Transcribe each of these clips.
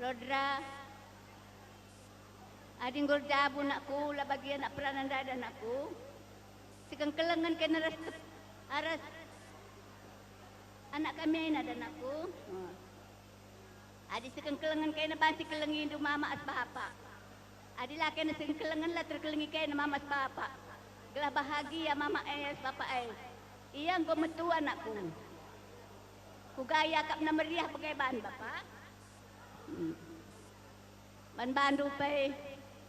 Lodra, ading gorjabu nakku, la bagian nak peranan dada nakku. Sikang kelengan kena aras anak kami ini ada nakku. Adi sikang kelengan kena bansi kelengin du mama as papa. Adi laki na sikang kelengan la terkelengi kena mama as papa. Gelah bahagia mama es papa es. Iyang ko metua anakku. Ku gaya kap na meriah pakai ban bapa. Ban bandu pe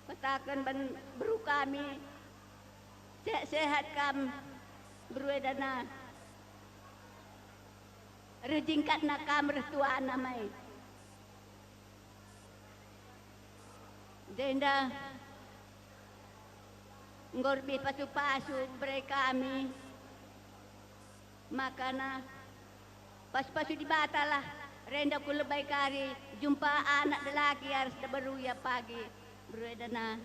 katakan ban beru kami sehat kam beruedana rejingkat na kam retua namai denda ngorbi pasu-pasu bre kami makana pas-pasu di batalah renda ku lebay kari jumpa anak lelaki harus baru ya pagi beruedana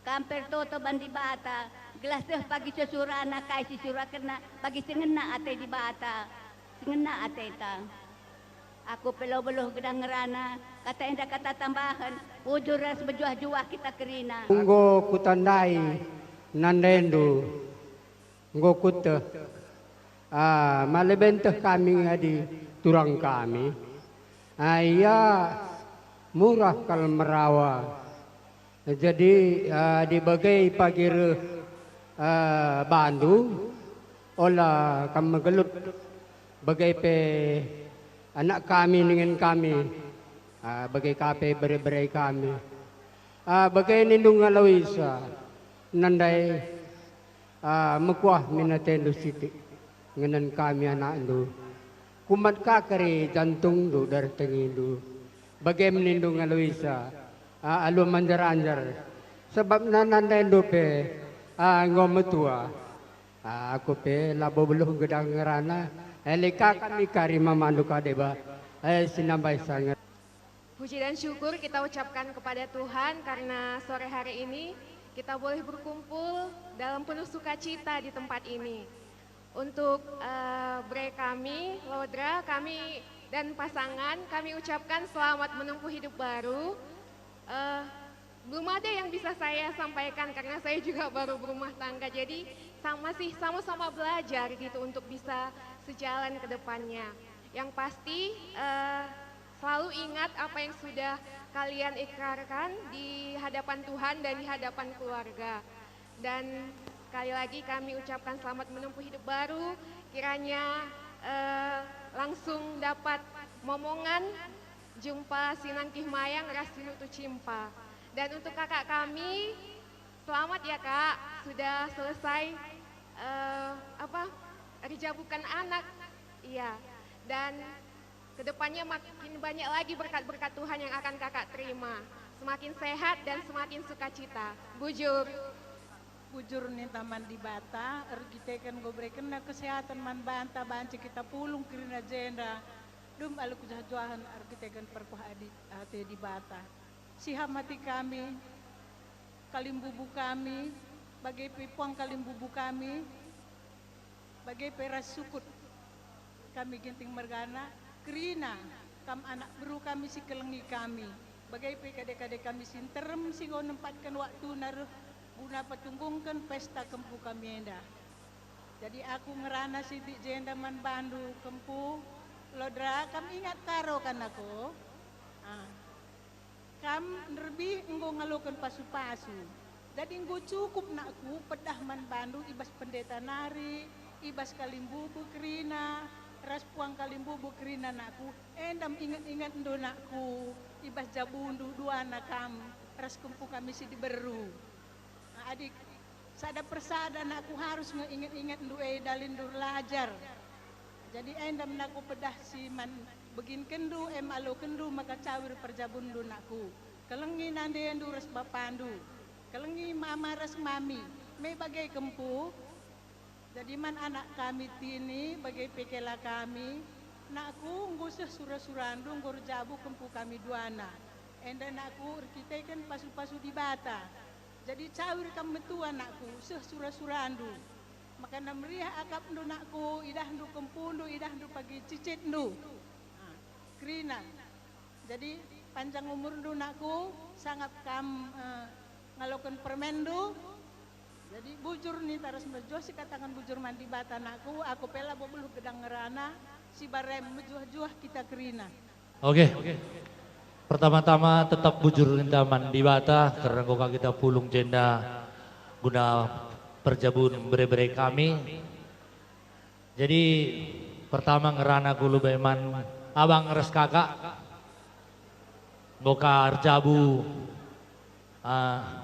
kamper toto bandi bata gelas teh pagi sesurana kai si surah kena pagi sengena ate di bata sengena ate ta aku peloh-beloh gedang ngerana kata indah kata tambahan wujur ras bejuah-juah kita kerina nggo kutandai nandendu nggo kute malebenteh kami ngadi turang kami iya murah kal merawa jadi di bagai pagir bandu olah kami gelut bagai pe anak kami dengan kami bagai kape bere-bere kami bagai nindung ngalawisa nandai mekuah minatendu siti ngenan kami anak ndu kumat kakari jantung du dari tengindu bagai menindung ngalawisa alu manjar-anjar sebab nanandai ndu pe ngometua aku pe labo beluh gedang ngerana elika kami kari mamandu kadeba sinambai sangat. Puji dan syukur kita ucapkan kepada Tuhan karena sore hari ini kita boleh berkumpul dalam penuh sukacita di tempat ini. Untuk bre kami, Lodra, kami dan pasangan kami ucapkan selamat menempuh hidup baru. Belum ada yang bisa saya sampaikan karena saya juga baru berumah tangga, jadi masih sama-sama belajar gitu untuk bisa sejalan ke depannya. Yang pasti selalu ingat apa yang sudah kalian ikrarkan di hadapan Tuhan dan di hadapan keluarga. Dan sekali lagi kami ucapkan selamat menempuh hidup baru, kiranya langsung dapat momongan jumpa sinangkih mayang rasinutu cimpa. Dan untuk kakak kami, selamat ya kak, sudah selesai rijabukan anak, iya. Dan kedepannya makin banyak lagi berkat-berkat Tuhan yang akan kakak terima. Semakin sehat dan semakin sukacita. Bujur. Bujur nih taman di bata, kita kan gobreken na kesehatan man banta banci kita pulung kirina jenda. Dum alu kujajuahan kita kan perpuh adi di bata. Siham mati kami, kalimbubu kami, bagai pipuang kalimbubu kami, bagai peras sukut kami genting mergana, kerina kam anak beru kami si kelengi kami, bagai kade-kade kami sinterem si go nempatkan waktu naruh guna patunggungkan pesta kempu kami enda. Jadi aku ngerana si di jenda man bandu kempu, Lodra, kami ingat karo kan aku. Kam nerbi enggo ngalokan pasu-pasu. Jadi enggo cukup nakku pedah man bandu ibas pendeta nari, ibas kalimbubu kerina, ras puang kalimbubu kerina nakku. Endam ingat-ingat ndo nakku, ibas jabundu dua anak kam, ras kempu kami si diberu. Nah, adik, sada persada nakku harus ngeingat-ingat ndo dalin dur lajar. Jadi endam nakku pedah si man begin kendu alo kendu maka cawir perjabundu nakku kelengi nande endu res bapandu kelengi mama res mami me bagai kempu jadi man anak kami tini bagai pekela kami nakku ngusah surah-surandu nggur jabu kempu kami duana enda nakku kita kan pasu-pasu di bata jadi cawir kamu tua nakku seh surah-surandu maka namriah akap ndu nakku idah ndu kempundu idah ndu pagi cicit ndu Krina, Jadi panjang umur dunakku sangat kam ngalakukan permendu. Jadi bujur nih taras berjosi katakan bujur mandi bata anakku, aku pela bobulu gedang ngerana, si barem mejuah-juah kita kerina. Oke. Pertama-tama tetap bujur rinta mandi bata karena kok kita pulung jenda guna perjabun bere-bere kami. Jadi pertama ngerana kulu beman abang res kakak goka arjabu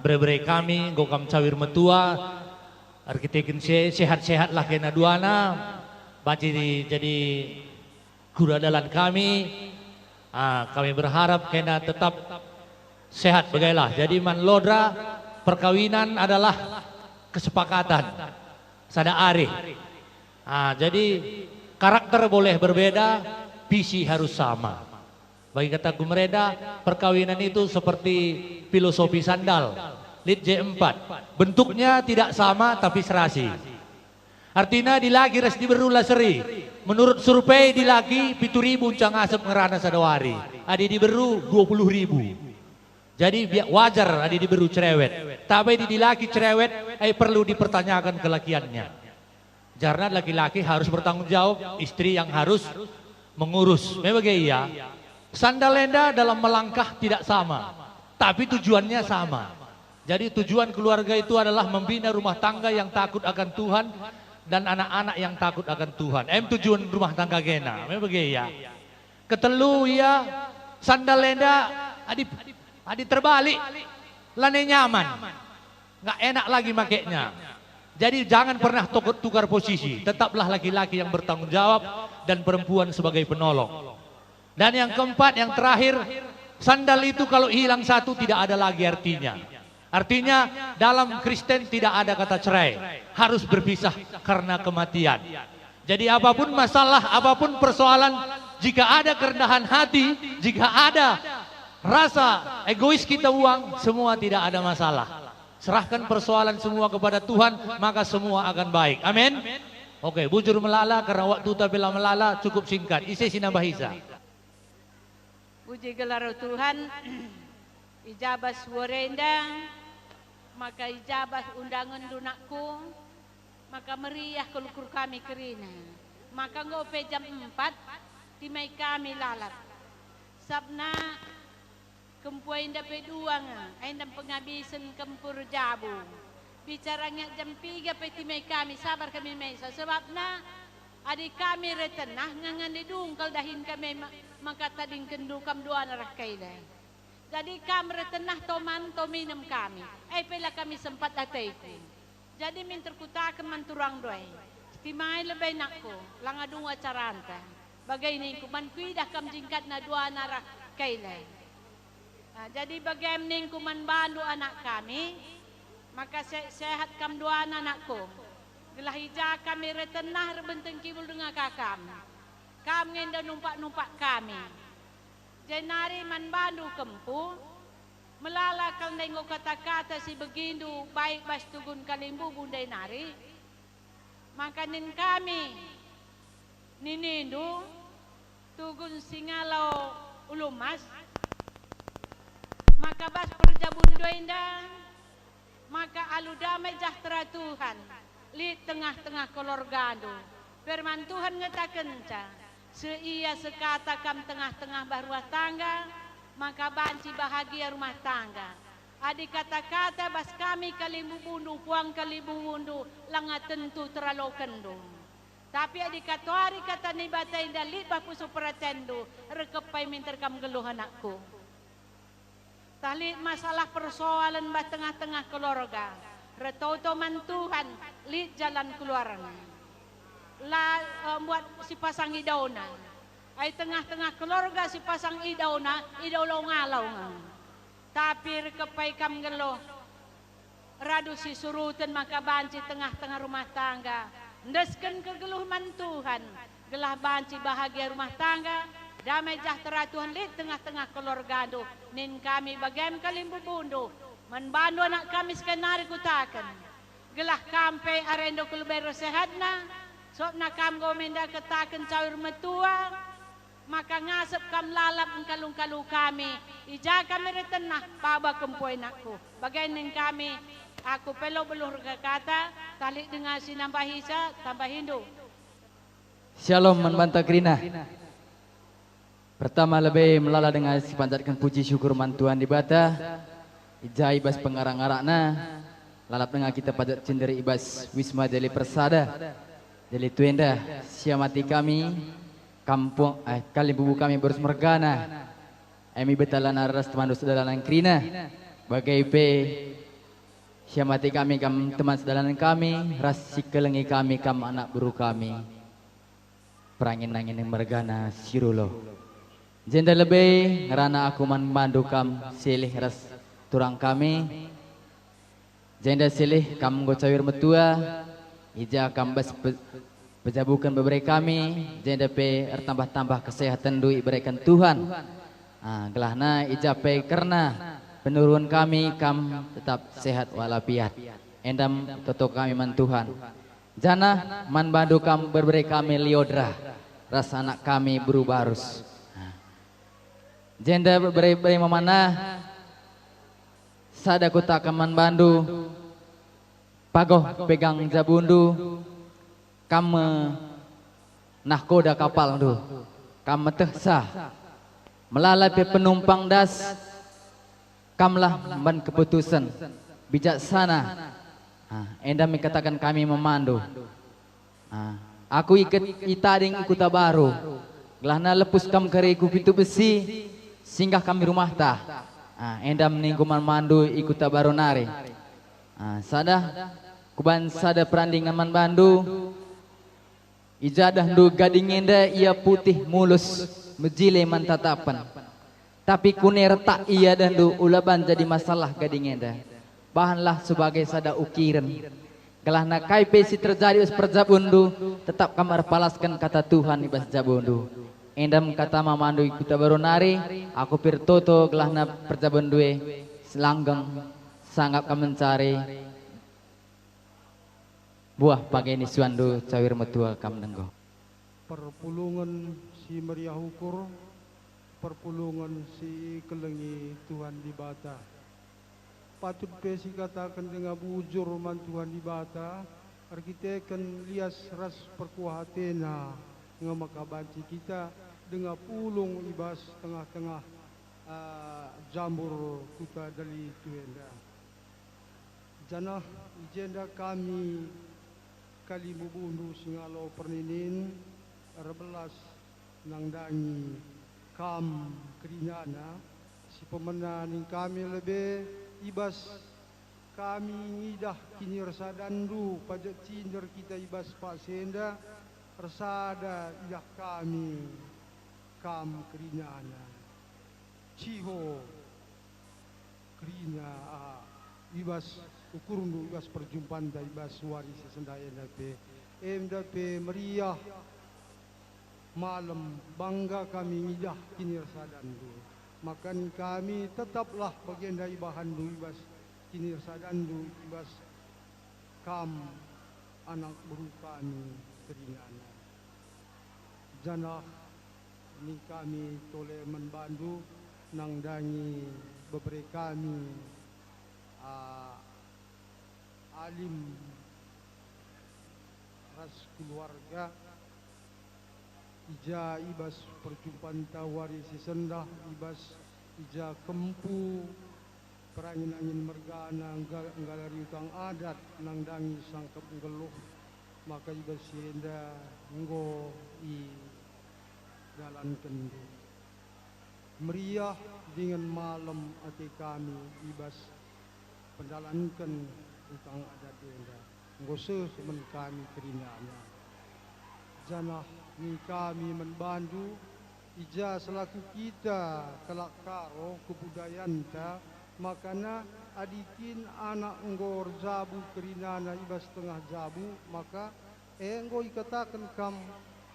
bere-bere kami gokam cawir metua arkitekin sehat-sehat lah kena duana baci jadi guru dalan kami. Kami berharap kena tetap sehat begailah. Jadi man lodra perkawinan adalah kesepakatan sada ari. Jadi karakter boleh berbeda, visi harus sama. Bagi kata Gumreda, perkawinan itu seperti filosofi sandal, lid J4. Bentuknya tidak sama tapi serasi. Artinya di lagi res diberula seri. Menurut survei di lagi 7.000 uncang asap ngerana sadawari. Adi diberu 20.000. Jadi wajar adi diberu cerewet. Tapi di laki cerewet perlu dipertanyakan kelakiannya. Karena laki-laki harus bertanggung jawab, istri yang harus mengurus. Memang iya. Sandalenda dalam melangkah tidak sama, tapi tujuannya sama. Jadi tujuan keluarga itu adalah membina rumah tangga yang takut akan Tuhan dan anak-anak yang takut akan Tuhan. Tujuan rumah tangga gena, memang iya. Ketelu ya, sandalenda adi terbalik, lane nyaman, nggak enak lagi makainya. Jadi jangan pernah tukar posisi, tetaplah laki-laki yang bertanggung jawab dan perempuan sebagai penolong. Dan yang keempat, yang terakhir, sandal itu kalau hilang satu tidak ada lagi artinya. Artinya dalam Kristen tidak ada kata cerai, harus berpisah karena kematian. Jadi apapun masalah, apapun persoalan, jika ada kerendahan hati, jika ada rasa egois kita buang, semua tidak ada masalah. Serahkan persoalan semua kepada Tuhan, maka semua akan baik. Amin. Oke, bujur melala karena waktu tabela melala cukup singkat. Isi sinambah Isa. Puji gelar Tuhan, ijabah suarendang, maka ijabah undangan dunakku, maka meriah kelukur kami kerina. Maka ngope jam 4, timai kami lalat. Sabna kempuain dapat duang, aindam penghabisan kempur jabu. Bicaranya jam 3 timai kami, sabar kami mesa. Sebabna adik kami retenah ngangan didungkal dahin kami maka tading kendukam dua narak kailay. Jadi kami retenah toman to minum kami. Pela kami sempat dataiku. Jadi minter kutakan manturang doy. Stimai lebay nakko langadung acaranta. Bagay ning kuman kuidah kam jingkat na dua narak kailay. Jadi bagay ning kuman bandu anak kami maka sehat kam dua anakku. Gelahija kami retenah rebenteng kibul dengan kakam. Kami ngenda numpak-numpak kami. Jenari man bandu kempu. Melala kal nengo kata-kata si begindu baik bas tugun kalimbu bundai nari. Maka nin kami ninindu tugun singalau ulumas. Maka bas perjabun doinda. Maka alu damai jahtera Tuhan. Li tengah-tengah keluargando. Firman Tuhan ngetaken ca. Seia sekata kam tengah-tengah rumah tangga, maka banci bahagia rumah tangga. Adik kata-kata bas kami kalimbu bundu, puang kalimbu bundu, langa tentu terlalu kendung. Tapi adik katuari kata ni batai dalit baku superatendu, rekepai minter kam geluh anakku. Tali masalah persoalan bah tengah-tengah keluarga. Retoto man Tuhan, li jalan keluarnya. Buat si pasang idauna. Ay tengah-tengah keluarga si pasang idauna, idaulau ngalau nga. Tapi rekepay kam gelo. Radu si surutan maka banci tengah-tengah rumah tangga. Ndesken kegeluh man Tuhan. Gelah banci bahagia rumah tangga. Damai jahtera Tuhan li tengah-tengah keluarga do. Nin kami bagam kalimbu bundo. Manbando anak kami skenari kutakan. Gelah kampe arendo kulbero sehat na. So na kam go menda ketaken caur metua maka ngasap kam lalap ang kalung-kalung kami. Ija kami retenah paba kempoy nakku. Bagaimana kami, aku pelo belum kata, talik dengan sinambah hisa, tambah Hindu. Shalom membantah Krina. Pertama lebih melala dengan si panjatkan puji syukur mantuan di bata. Ija ibas pengarang-arakna. Lalap dengan kita pajat cenderi ibas Wisma Deli Persada. Deli Tuenda siamati kami. Kampung kali bubu kami berus mergana. Emi betalan aras teman sedalanan Krina. Bagai pe siamati kami kam teman sedalanan kami. Ras sikelengi kami kam anak buru kami. Perangin-angin yang mergana sirulo. Jenda lebih ngerana aku mandu kam silih ras turang kami. Jenda silih kam gocawir metua. Ija kam bas pejabukan beberapa kami. Jenda pe tambah-tambah kesehatan dui berikan Tuhan. Gelahna ija pe karena penurun kami kam tetap sehat walafiat. Endam toto kami man Tuhan. Jana man bandu kam berberi kami liodra. Rasa anak kami berubarus. Jenda berberi memana. Sada kota kaman bandu. Pagoh pegang jabundu. Kamu nahkoda kapal tu. Kamu tehsah. Melalai penumpang das. Kamlah ban keputusan. Bijaksana. Endam katakan kami memandu. Aku ikut itading ikuta baru. Gelahna lepus kam keriku pintu besi. Singgah kami rumah tah. Endam ningku mandu ikuta baru nari. Sada kuban sada perandingan man bandu. Ijadah ndu gading enda ia putih mulus mejile man tatapan. Tapi kune retak ia dan ndu ulaban jadi masalah gading enda. Bahanlah sebagai sada ukiran. Gelahna kaipe si terjadi us perjabundu tetap kamar palaskan kata Tuhan ibas jabundu. Endam kata mamandu ikuta baru nari aku pirtoto gelahna perjabundue selanggeng sanggap kami mencari buah pagi ini suandu cawir metua kam nenggo. Perpulungan si meriah ukur, perpulungan si kelengi Tuhan di bata. Patut pesi katakan dengan bujur man Tuhan di bata. Arkiteken lias ras perkuatena ngamakabanci kita dengan pulung ibas tengah-tengah jambur kuta dari Tuenda. Janah ijenda kami kali bubundu singalo perninin rebelas nangdangi kam kerinana si pemenaning kami lebih ibas kami ngidah kini resadandu pajak cinder kita ibas Pak Senda resada idah kami kam kerinana ciho kerina ibas ukurundu ibas perjumpaan da ibas waris sendaya dape dape meriah malam bangga kami ngidah kini resadandu makan kami tetaplah bagian dari bahandu ibas kini resadandu ibas kam anak buru kami kerinana janah ini kami toleh membantu nangdangi beberapa kami alim ras keluarga ija ibas perjumpaan tawari si sendah ibas ija kempu perangin-angin mergana nggalari utang adat nangdangi sangkep ngeluh maka ibas sienda nggo i jalan kendu meriah dengan malam ati kami ibas pendalankan utang adat enda nggo semen kami kerinanya janah ni kami membantu ija selaku kita kelak karo kebudayaan ta makana adikin anak ngor jabu kerinana ibas tengah jabu maka enggo ikatakan kam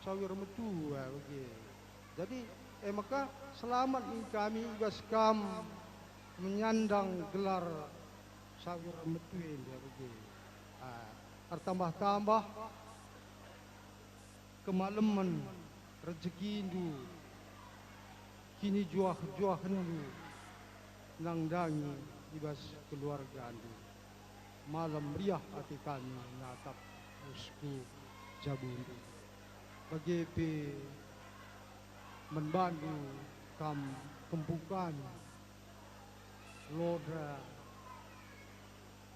sawir metu bagi jadi maka selamat ni kami ibas kam menyandang gelar sawir metu dia bagi tambah-tambah kemalaman rezeki itu kini juah-juah hendu nang dangi ibas keluarga andu. Malam meriah hati kami natap usku jabundu. Bagepe membantu kam kempukan lodra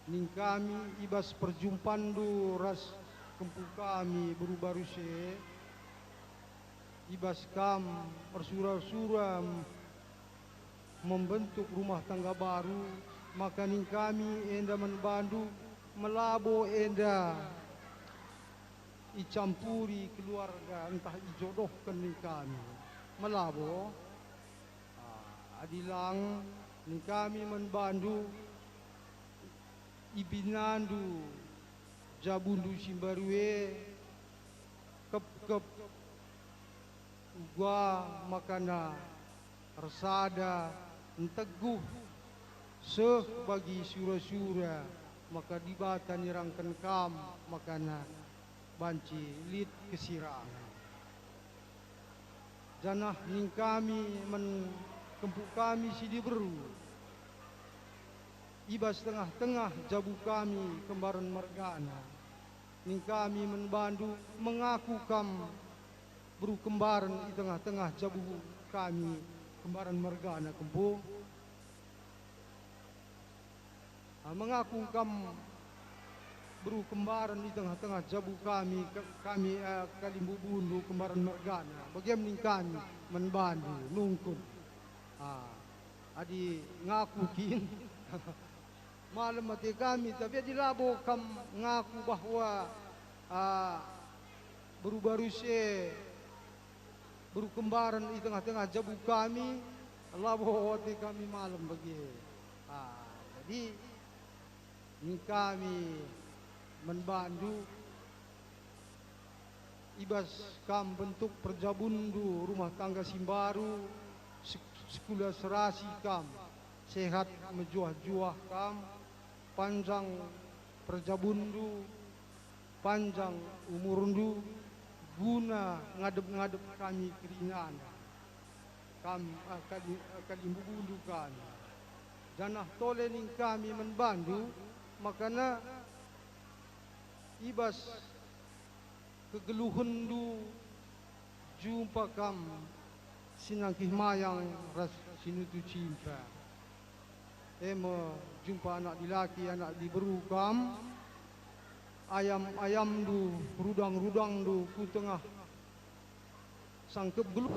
ning kami ibas perjumpaan du ras kempu kami baru-baru se ibas kam bersura-sura membentuk rumah tangga baru, maka ning kami enda membantu melabo enda icampuri keluarga entah ijodohkan ning kami melabo adilang ning kami membantu ibinandu jabundu simbarue kep gua makana resada enteguh seh bagi sura-sura maka dibata nirangkan kam makana banci lit kesirang janah ning kami men kempu kami sidi beru ibas tengah-tengah jabu kami kembaran mergana ning kami membantu mengaku kam beru kembaran di tengah-tengah jabu kami kembaran mergana kempu mengaku kam beru kembaran di tengah-tengah jabu kami kalimbu bundu kembaran mergana bagaimana ning kami membantu nungkun adi ngaku kin malam mati kami tapi dilabo kam ngaku bahwa baru-baru se baru kembaran di tengah-tengah jabu kami labo hati kami malam bagi jadi ini kami membantu ibas kam bentuk perjabundu rumah tangga simbaru sekolah serasi kam sehat mejuah-juah kam panjang perjabundu panjang umurundu guna ngadep-ngadep kami keringan kam kalimbu bundu kami janah tole ning kami membantu makana ibas kegeluhan du jumpa kam sinangkih mayang ras sinutu cinta jumpa anak dilaki anak diberu kam ayam-ayam du rudang-rudang du ku tengah sangkep geluh